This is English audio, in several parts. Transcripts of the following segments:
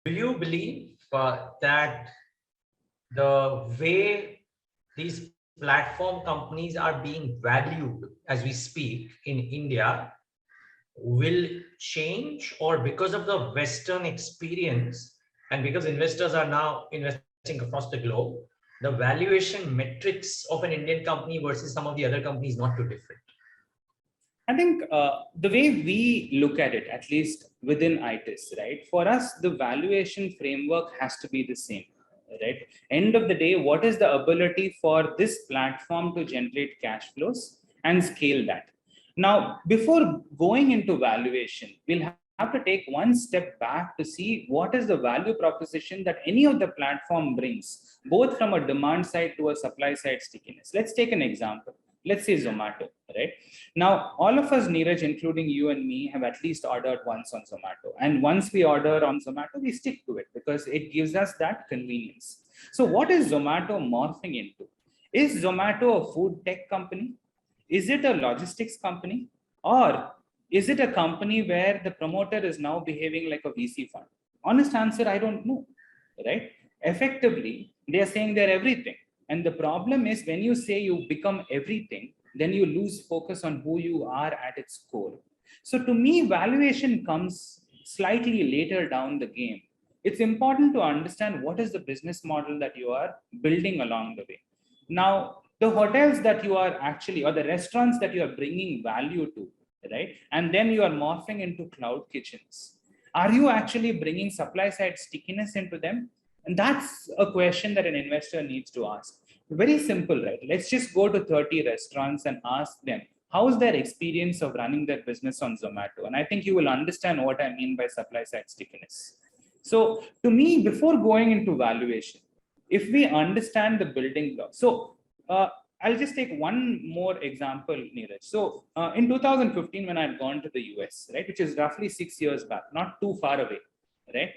Do you believe that the way these platform companies are being valued as we speak in India will change, or because of the Western experience and because investors are now investing across the globe, the valuation metrics of an Indian company versus some of the other companies not too different? I think the way we look at it, at least within ITIS, right? For us, the valuation framework has to be the same, right? End of the day, what is the ability for this platform to generate cash flows and scale that? Now, before going into valuation, we'll have to take one step back to see what is the value proposition that any of the platform brings, both from a demand side to a supply side stickiness. Let's take an example. Let's say Zomato, right? Now, all of us, Neeraj, including you and me, have at least ordered once on Zomato. And once we order on Zomato, we stick to it because it gives us that convenience. So what is Zomato morphing into? Is Zomato a food tech company? Is it a logistics company? Or is it a company where the promoter is now behaving like a VC fund? Honest answer, I don't know, right? Effectively, they are saying they're everything. And the problem is when you say you become everything, then you lose focus on who you are at its core. So to me, valuation comes slightly later down the game. It's important to understand what is the business model that you are building along the way. Now, the hotels that you are actually, or the restaurants that you are bringing value to, right? And then you are morphing into cloud kitchens. Are you actually bringing supply side stickiness into them? And that's a question that an investor needs to ask. Very simple, right? Let's just go to 30 restaurants and ask them, how's their experience of running their business on Zomato? And I think you will understand what I mean by supply side stickiness. So to me, before going into valuation, if we understand the building blocks, so I'll just take one more example, Neeraj. So in 2015, when I had gone to the US, right, which is roughly 6 years back, not too far away, right?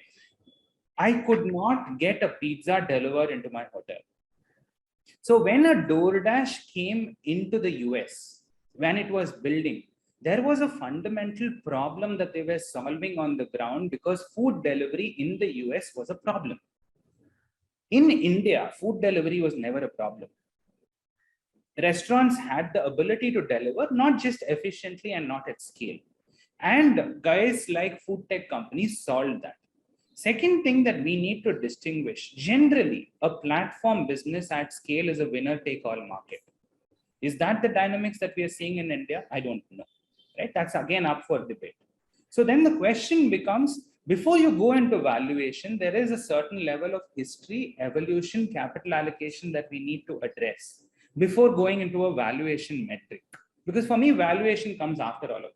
I could not get a pizza delivered into my hotel. So when a DoorDash came into the US, when it was building, there was a fundamental problem that they were solving on the ground because food delivery in the US was a problem. In India, food delivery was never a problem. Restaurants had the ability to deliver, not just efficiently and not at scale. And guys like food tech companies solved that. Second thing that we need to distinguish, generally, a platform business at scale is a winner-take-all market. Is that the dynamics that we are seeing in India? I don't know, right? That's again up for debate. So then the question becomes, before you go into valuation, there is a certain level of history, evolution, capital allocation that we need to address before going into a valuation metric. Because for me, valuation comes after all of